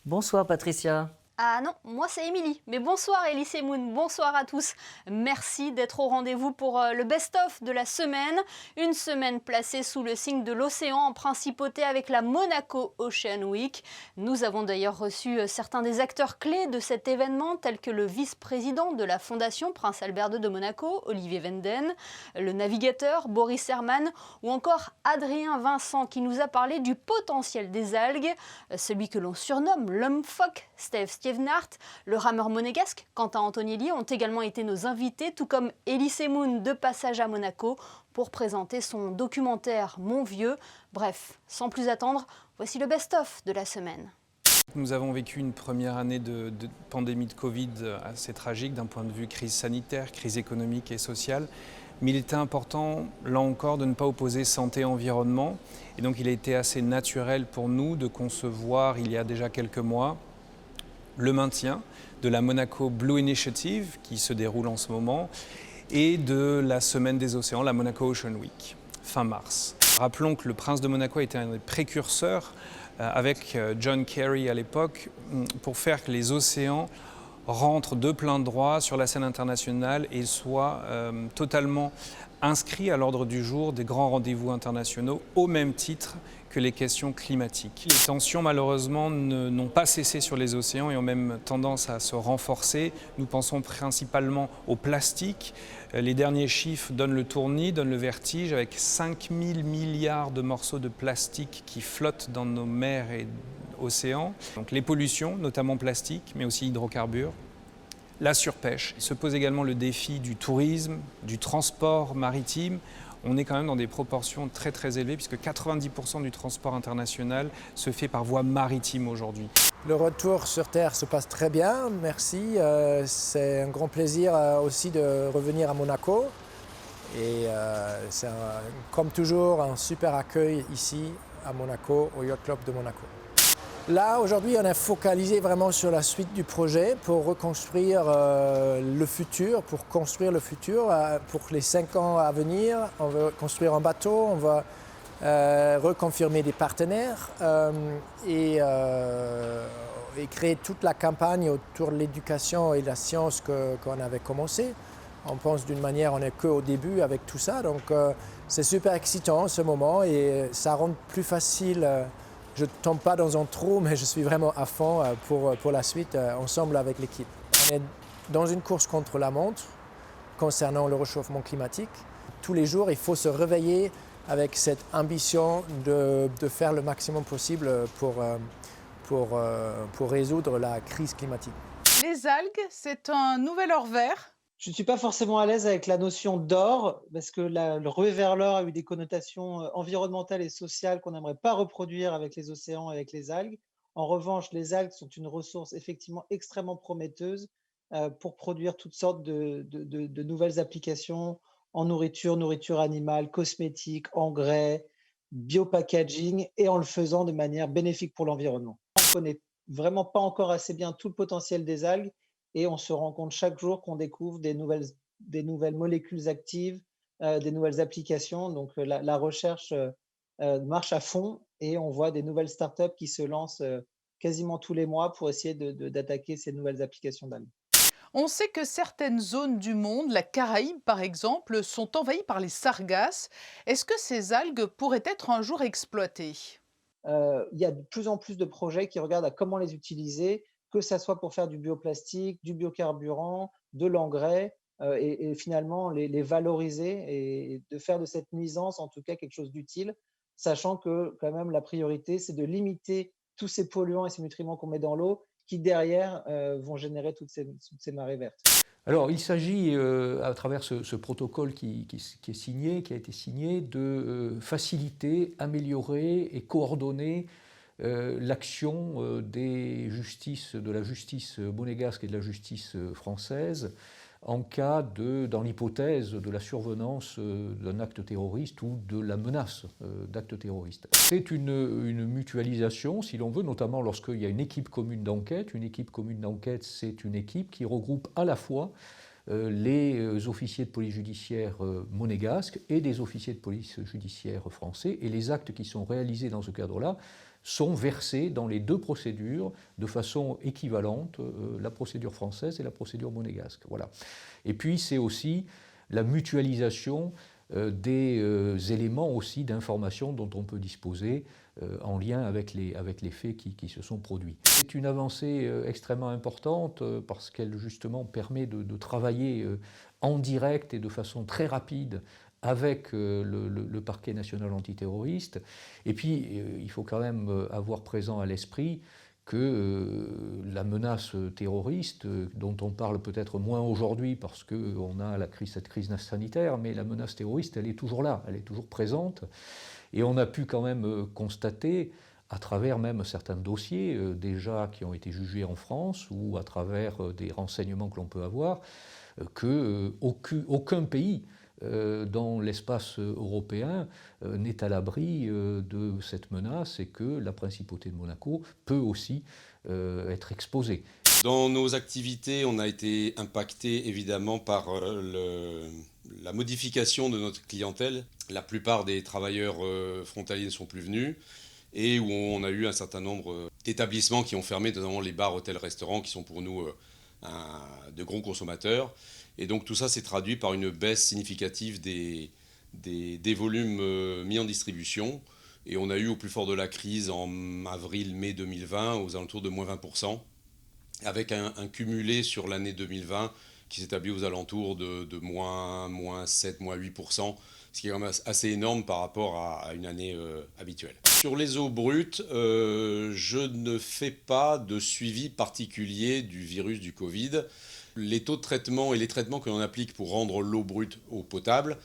Bonsoir Patricia. Ah non, moi c'est Émilie. Mais bonsoir Elise et Moon, bonsoir à tous. Merci d'être au rendez-vous pour le best-of de la semaine. Une semaine placée sous le signe de l'océan en principauté avec la Monaco Ocean Week. Nous avons d'ailleurs reçu certains des acteurs clés de cet événement, tels que le vice-président de la Fondation Prince Albert II de Monaco, Olivier Venden, le navigateur Boris Herman ou encore Adrien Vincent qui nous a parlé du potentiel des algues, celui que l'on surnomme l'homme phoque, Steve Stievenhart, le rameur monégasque, Quentin Antonielli ont également été nos invités, tout comme Elise Moon de passage à Monaco pour présenter son documentaire Mon Vieux. Bref, sans plus attendre, voici le best-of de la semaine. Nous avons vécu une première année de pandémie de Covid assez tragique d'un point de vue crise sanitaire, crise économique et sociale. Mais il était important, là encore, de ne pas opposer santé et environnement. Et donc il a été assez naturel pour nous de concevoir, il y a déjà quelques mois, le maintien de la Monaco Blue Initiative, qui se déroule en ce moment, et de la Semaine des Océans, la Monaco Ocean Week, fin mars. Rappelons que le prince de Monaco était un des précurseurs, avec John Kerry à l'époque, pour faire que les océans rentrent de plein droit sur la scène internationale et soient totalement inscrits à l'ordre du jour des grands rendez-vous internationaux au même titre que les questions climatiques. Les tensions malheureusement n'ont pas cessé sur les océans et ont même tendance à se renforcer. Nous pensons principalement au plastique. Les derniers chiffres donnent le tournis, donnent le vertige, avec 5 000 milliards de morceaux de plastique qui flottent dans nos mers et océans. Donc les pollutions, notamment plastique, mais aussi hydrocarbures. La surpêche. Se pose également le défi du tourisme, du transport maritime. On est quand même dans des proportions très très élevées puisque 90% du transport international se fait par voie maritime aujourd'hui. Le retour sur Terre se passe très bien, merci. C'est un grand plaisir aussi de revenir à Monaco. Et c'est comme toujours un super accueil ici à Monaco, au Yacht Club de Monaco. Là, aujourd'hui, on est focalisé vraiment sur la suite du projet pour reconstruire le futur, pour construire le futur pour les 5 ans à venir. On veut construire un bateau, on va reconfirmer des partenaires et créer toute la campagne autour de l'éducation et de la science qu'on avait commencé. On pense d'une manière, on n'est qu'au début avec tout ça, donc c'est super excitant en ce moment et ça rend plus facile. Je ne tombe pas dans un trou, mais je suis vraiment à fond pour la suite, ensemble avec l'équipe. On est dans une course contre la montre concernant le réchauffement climatique. Tous les jours, il faut se réveiller avec cette ambition de faire le maximum possible pour résoudre la crise climatique. Les algues, c'est un nouvel or vert. Je ne suis pas forcément à l'aise avec la notion d'or, parce que le ruée vers l'or a eu des connotations environnementales et sociales qu'on n'aimerait pas reproduire avec les océans et avec les algues. En revanche, les algues sont une ressource effectivement extrêmement prometteuse pour produire toutes sortes de nouvelles applications en nourriture, nourriture animale, cosmétique, engrais, biopackaging, et en le faisant de manière bénéfique pour l'environnement. On ne connaît vraiment pas encore assez bien tout le potentiel des algues. Et on se rend compte chaque jour qu'on découvre des nouvelles molécules actives, des nouvelles applications. Donc la recherche marche à fond et on voit des nouvelles startups qui se lancent quasiment tous les mois pour essayer d'attaquer ces nouvelles applications d'algues. On sait que certaines zones du monde, la Caraïbe par exemple, sont envahies par les sargasses. Est-ce que ces algues pourraient être un jour exploitées? Il y a de plus en plus de projets qui regardent à comment les utiliser, que ça soit pour faire du bioplastique, du biocarburant, de l'engrais, et finalement les valoriser et de faire de cette nuisance, en tout cas, quelque chose d'utile, sachant que quand même la priorité, c'est de limiter tous ces polluants et ces nutriments qu'on met dans l'eau qui derrière vont générer toutes ces marées vertes. Alors, il s'agit, à travers ce protocole qui est signé, qui a été signé, de faciliter, améliorer et coordonner l'action de la justice monégasque et de la justice française en cas dans l'hypothèse de la survenance d'un acte terroriste ou de la menace d'actes terroristes. C'est une mutualisation, si l'on veut, notamment lorsqu'il y a une équipe commune d'enquête. Une équipe commune d'enquête, c'est une équipe qui regroupe à la fois les officiers de police judiciaire monégasques et des officiers de police judiciaire français. Et les actes qui sont réalisés dans ce cadre-là sont versés dans les deux procédures de façon équivalente, la procédure française et la procédure monégasque. Voilà. Et puis c'est aussi la mutualisation des éléments aussi d'information dont on peut disposer en lien avec les faits qui se sont produits. C'est une avancée extrêmement importante parce qu'elle justement permet de travailler en direct et de façon très rapide avec le parquet national antiterroriste. Et puis, il faut quand même avoir présent à l'esprit que la menace terroriste, dont on parle peut-être moins aujourd'hui parce qu'on a cette crise sanitaire, mais la menace terroriste, elle est toujours là, elle est toujours présente. Et on a pu quand même constater, à travers même certains dossiers déjà qui ont été jugés en France ou à travers des renseignements que l'on peut avoir, qu'aucun pays dans l'espace européen n'est à l'abri de cette menace et que la principauté de Monaco peut aussi être exposée. Dans nos activités, on a été impacté évidemment par la modification de notre clientèle. La plupart des travailleurs frontaliers ne sont plus venus et où on a eu un certain nombre d'établissements qui ont fermé, notamment les bars, hôtels, restaurants qui sont pour nous de gros consommateurs. Et donc tout ça s'est traduit par une baisse significative des volumes mis en distribution. Et on a eu au plus fort de la crise en avril-mai 2020 aux alentours de moins 20%, avec un cumulé sur l'année 2020 qui s'établit aux alentours de moins 7, moins 8%, ce qui est quand même assez énorme par rapport à une année habituelle. Sur les eaux brutes, je ne fais pas de suivi particulier du virus du Covid. Les taux de traitement et les traitements que l'on applique pour rendre l'eau brute eau potable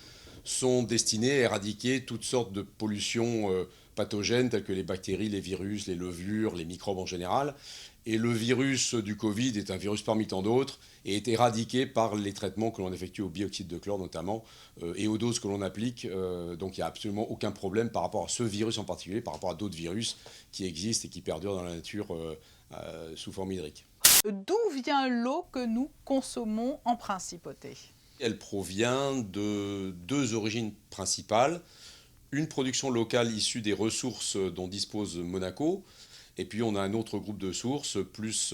sont destinés à éradiquer toutes sortes de pollutions pathogènes telles que les bactéries, les virus, les levures, les microbes en général. Et le virus du Covid est un virus parmi tant d'autres et est éradiqué par les traitements que l'on effectue au bioxyde de chlore notamment et aux doses que l'on applique. Donc il n'y a absolument aucun problème par rapport à ce virus en particulier, par rapport à d'autres virus qui existent et qui perdurent dans la nature sous forme hydrique. D'où vient l'eau que nous consommons en principauté? Elle provient de deux origines principales. Une production locale issue des ressources dont dispose Monaco, et puis on a un autre groupe de sources plus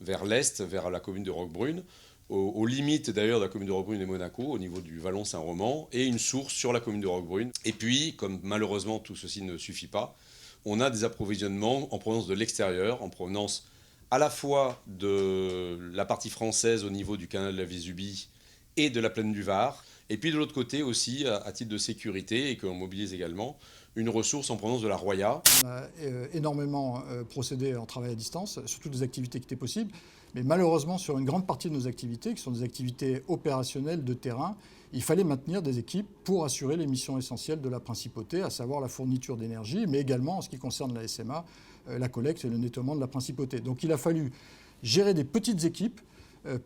vers l'est, vers la commune de Roquebrune, aux limites d'ailleurs de la commune de Roquebrune et Monaco, au niveau du Vallon Saint-Roman, et une source sur la commune de Roquebrune. Et puis, comme malheureusement tout ceci ne suffit pas, on a des approvisionnements en provenance de l'extérieur, en provenance à la fois de la partie française au niveau du canal de la Vésubie et de la plaine du Var, et puis de l'autre côté aussi, à titre de sécurité, et que l'on mobilise également, une ressource en provenance de la Roya. On a énormément procédé en travail à distance sur toutes les activités qui étaient possibles, mais malheureusement sur une grande partie de nos activités, qui sont des activités opérationnelles de terrain, il fallait maintenir des équipes pour assurer les missions essentielles de la principauté, à savoir la fourniture d'énergie, mais également en ce qui concerne la SMA, la collecte et le nettoiement de la principauté. Donc il a fallu gérer des petites équipes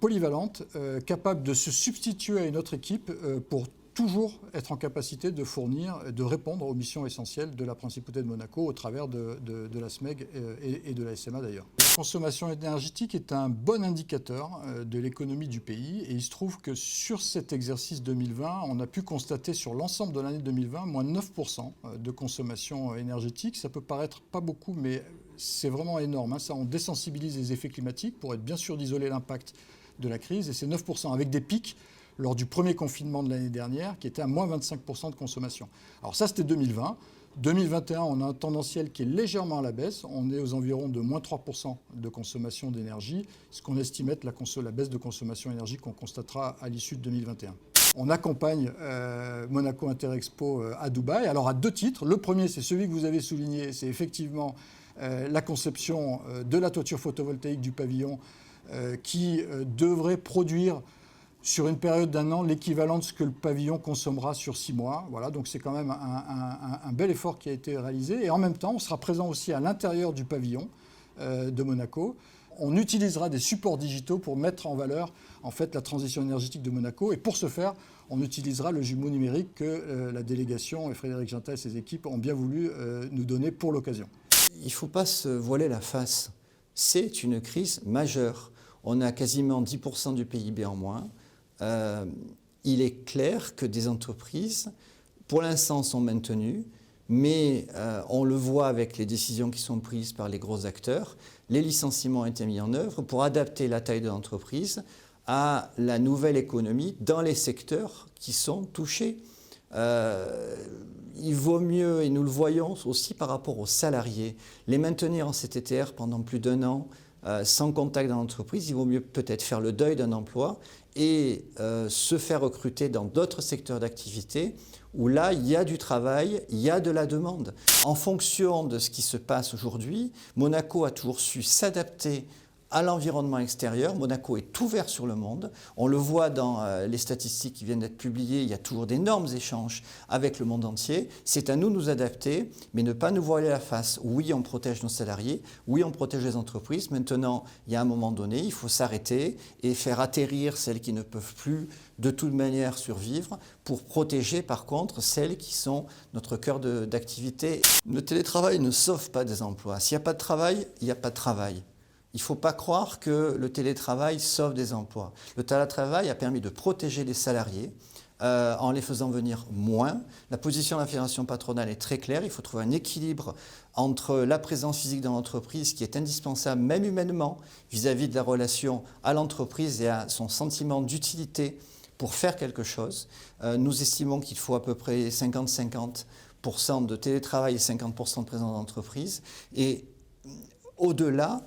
polyvalentes, capables de se substituer à une autre équipe pour toujours être en capacité de fournir, de répondre aux missions essentielles de la principauté de Monaco au travers de la SMEG et de la SMA d'ailleurs. La consommation énergétique est un bon indicateur de l'économie du pays et il se trouve que sur cet exercice 2020, on a pu constater sur l'ensemble de l'année 2020 moins 9% de consommation énergétique. Ça peut paraître pas beaucoup, mais c'est vraiment énorme. Ça, on désensibilise les effets climatiques pour être bien sûr d'isoler l'impact de la crise et c'est 9% avec des pics lors du premier confinement de l'année dernière, qui était à moins 25% de consommation. Alors ça, c'était 2020. 2021, on a un tendanciel qui est légèrement à la baisse. On est aux environs de moins 3% de consommation d'énergie, ce qu'on estime être la baisse de consommation énergie qu'on constatera à l'issue de 2021. On accompagne Monaco Interexpo à Dubaï. Alors à deux titres. Le premier, c'est celui que vous avez souligné, c'est effectivement la conception de la toiture photovoltaïque du pavillon qui devrait produire sur une période d'un an, l'équivalent de ce que le pavillon consommera sur 6 mois. Voilà, donc c'est quand même un bel effort qui a été réalisé. Et en même temps, on sera présent aussi à l'intérieur du pavillon de Monaco. On utilisera des supports digitaux pour mettre en valeur en fait, la transition énergétique de Monaco. Et pour ce faire, on utilisera le jumeau numérique que la délégation et Frédéric Ginta et ses équipes ont bien voulu nous donner pour l'occasion. Il ne faut pas se voiler la face. C'est une crise majeure. On a quasiment 10% du PIB en moins. Il est clair que des entreprises, pour l'instant, sont maintenues, mais on le voit avec les décisions qui sont prises par les gros acteurs. Les licenciements ont été mis en œuvre pour adapter la taille de l'entreprise à la nouvelle économie dans les secteurs qui sont touchés. Il vaut mieux, et nous le voyons aussi par rapport aux salariés, les maintenir en CTTR pendant plus d'1 an, sans contact dans l'entreprise. Il vaut mieux peut-être faire le deuil d'un emploi et se faire recruter dans d'autres secteurs d'activité où là, il y a du travail, il y a de la demande. En fonction de ce qui se passe aujourd'hui, Monaco a toujours su s'adapter à l'environnement extérieur. Monaco est ouvert sur le monde. On le voit dans les statistiques qui viennent d'être publiées, il y a toujours d'énormes échanges avec le monde entier. C'est à nous de nous adapter, mais ne pas nous voiler la face. Oui, on protège nos salariés, oui, on protège les entreprises. Maintenant, il y a un moment donné, il faut s'arrêter et faire atterrir celles qui ne peuvent plus de toute manière survivre pour protéger par contre celles qui sont notre cœur d'activité. Le télétravail ne sauve pas des emplois. S'il n'y a pas de travail, il n'y a pas de travail. Il ne faut pas croire que le télétravail sauve des emplois. Le télétravail a permis de protéger les salariés en les faisant venir moins. La position de la fédération patronale est très claire. Il faut trouver un équilibre entre la présence physique dans l'entreprise qui est indispensable, même humainement, vis-à-vis de la relation à l'entreprise et à son sentiment d'utilité pour faire quelque chose. Nous estimons qu'il faut à peu près 50-50% de télétravail et 50% de présence dans l'entreprise. Et au-delà,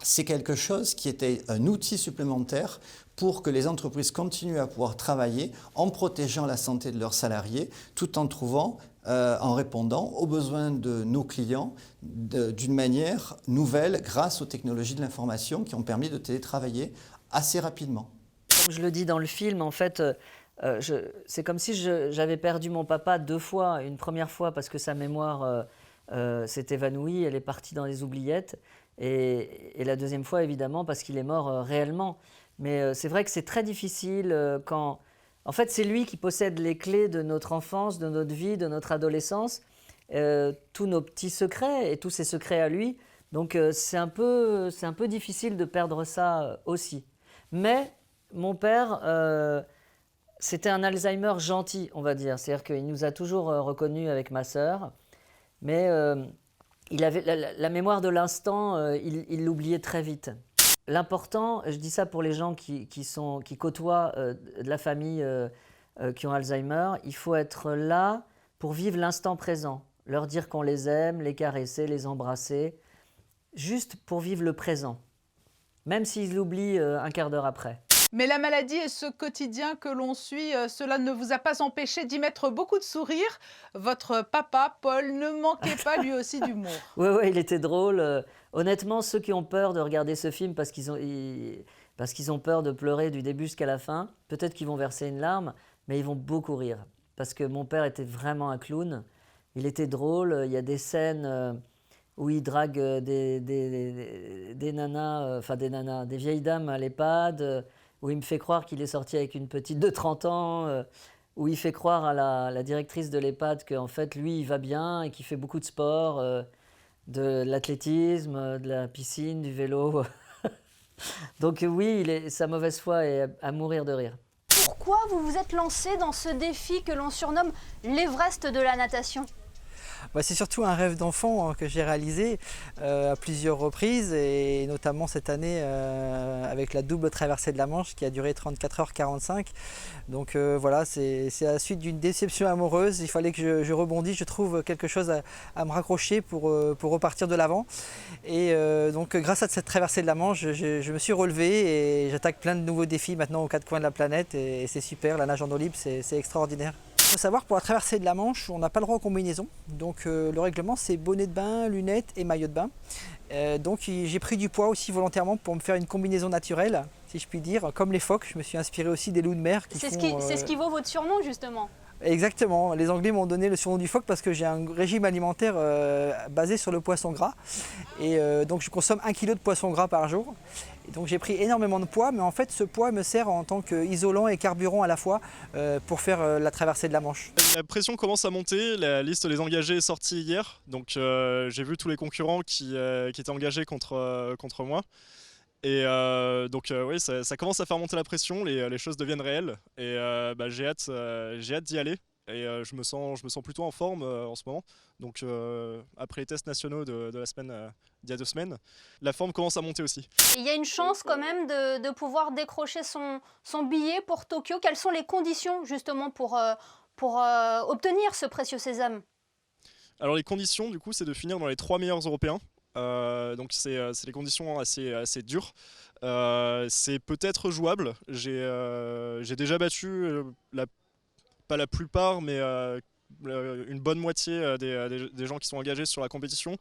c'est quelque chose qui était un outil supplémentaire pour que les entreprises continuent à pouvoir travailler en protégeant la santé de leurs salariés, tout en trouvant, en répondant aux besoins de nos clients d'une manière nouvelle grâce aux technologies de l'information qui ont permis de télétravailler assez rapidement. Comme je le dis dans le film, en fait, c'est comme si j'avais perdu mon papa 2 fois. Une première fois parce que sa mémoire s'est évanouie, elle est partie dans les oubliettes. Et la deuxième fois, évidemment, parce qu'il est mort réellement. Mais c'est vrai que c'est très difficile quand... En fait, c'est lui qui possède les clés de notre enfance, de notre vie, de notre adolescence, tous nos petits secrets et tous ses secrets à lui. Donc c'est un peu difficile de perdre ça aussi. Mais mon père, c'était un Alzheimer gentil, on va dire. C'est-à-dire qu'il nous a toujours reconnus avec ma sœur. Mais... il avait la mémoire de l'instant, il l'oubliait très vite. L'important, je dis ça pour les gens qui côtoient de la famille qui ont Alzheimer, il faut être là pour vivre l'instant présent, leur dire qu'on les aime, les caresser, les embrasser, juste pour vivre le présent, même s'ils l'oublient un quart d'heure après. Mais la maladie et ce quotidien que l'on suit, cela ne vous a pas empêché d'y mettre beaucoup de sourires. Votre papa, Paul, ne manquait pas lui aussi d'humour. Oui, il était drôle. Honnêtement, ceux qui ont peur de regarder ce film parce qu'ils ont peur de pleurer du début jusqu'à la fin, peut-être qu'ils vont verser une larme, mais ils vont beaucoup rire. Parce que mon père était vraiment un clown. Il était drôle. Il y a des scènes où il drague des nanas, des vieilles dames à l'EHPAD, où il me fait croire qu'il est sorti avec une petite de 30 ans, où il fait croire à la directrice de l'EHPAD qu'en fait, lui, il va bien et qu'il fait beaucoup de sport, de l'athlétisme, de la piscine, du vélo. Donc oui, sa mauvaise foi est à mourir de rire. Pourquoi vous vous êtes lancé dans ce défi que l'on surnomme l'Everest de la natation ? C'est surtout un rêve d'enfant que j'ai réalisé à plusieurs reprises et notamment cette année avec la double traversée de la Manche qui a duré 34h45. Donc voilà, c'est à la suite d'une déception amoureuse. Il fallait que je rebondisse, je trouve quelque chose à me raccrocher pour repartir de l'avant. Et donc grâce à cette traversée de la Manche, je me suis relevé et j'attaque plein de nouveaux défis maintenant aux 4 coins de la planète et c'est super, la nage en eau libre, c'est extraordinaire. Il faut savoir, pour la traversée de la Manche, on n'a pas le droit aux combinaisons. Donc le règlement, c'est bonnet de bain, lunettes et maillot de bain. Donc j'ai pris du poids aussi volontairement pour me faire une combinaison naturelle, si je puis dire. Comme les phoques, je me suis inspiré aussi des loups de mer. C'est ce qui vaut votre surnom, justement. Exactement. Les Anglais m'ont donné le surnom du phoque parce que j'ai un régime alimentaire basé sur le poisson gras. Et donc je consomme 1 kg de poisson gras par jour. Et donc j'ai pris énormément de poids, mais en fait ce poids me sert en tant qu'isolant et carburant à la fois pour faire la traversée de la Manche. La pression commence à monter, la liste des engagés est sortie hier, donc j'ai vu tous les concurrents qui étaient engagés contre moi. Et donc oui, ça commence à faire monter la pression, les choses deviennent réelles et j'ai hâte d'y aller. Et je me sens plutôt en forme en ce moment. Donc après les tests nationaux de la semaine, d'il y a 2 semaines, la forme commence à monter aussi. Il y a une chance quand même de pouvoir décrocher son billet pour Tokyo. Quelles sont les conditions justement pour obtenir ce précieux sésame? Alors les conditions du coup c'est de finir dans les 3 meilleurs européens. Donc c'est des conditions assez dures. C'est peut-être jouable. J'ai déjà battu pas la plupart, mais une bonne moitié des gens qui sont engagés sur la compétition.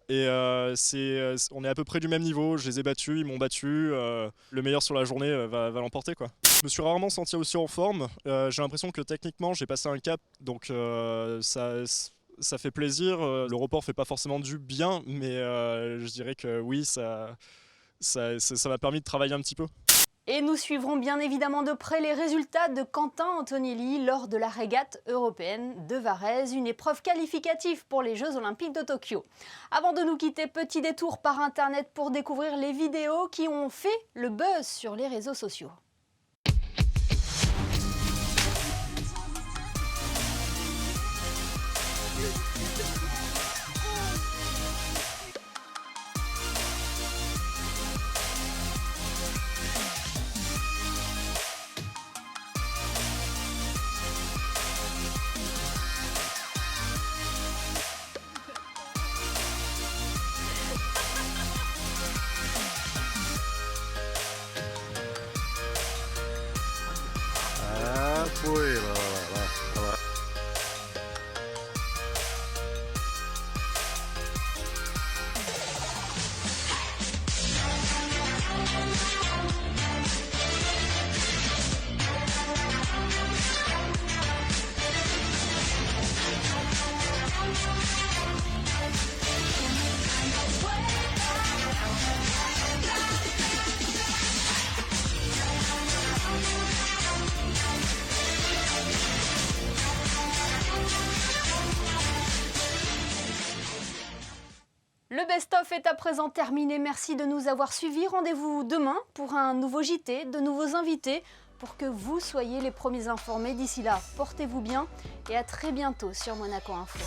Et on est à peu près du même niveau. Je les ai battus, ils m'ont battu. Le meilleur sur la journée va l'emporter, quoi. Je me suis rarement senti aussi en forme. J'ai l'impression que techniquement j'ai passé un cap, donc ça fait plaisir. Le report fait pas forcément du bien, mais je dirais que oui, ça m'a permis de travailler un petit peu. Et nous suivrons bien évidemment de près les résultats de Quentin Antonelli lors de la régate européenne de Varèse, une épreuve qualificative pour les Jeux Olympiques de Tokyo. Avant de nous quitter, petit détour par Internet pour découvrir les vidéos qui ont fait le buzz sur les réseaux sociaux. Le best-of est à présent terminé. Merci de nous avoir suivis. Rendez-vous demain pour un nouveau JT, de nouveaux invités, pour que vous soyez les premiers informés. D'ici là, portez-vous bien et à très bientôt sur Monaco Info.